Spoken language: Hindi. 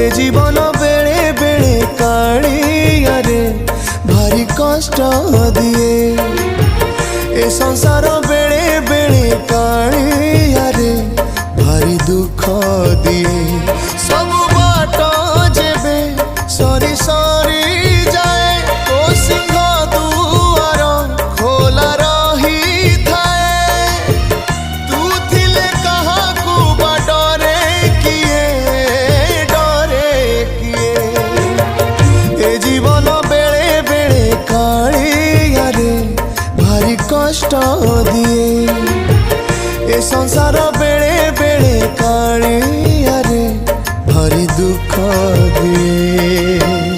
ए जीवन बेले बेले कालिया रे भारी कष्ट दिए। ए संसार बेले बेले कालिया रे भारी दुख दिए। सब बाट जेबे सरी सरी जाए तो सिंह दुआर खोला रही थाए। तू थिले कहा को डरे किए ए जीवन बेले बेले कालिया रे भारी कष्ट दिए। ए संसार बेले बेले कालिया रे भारी दुख दिए।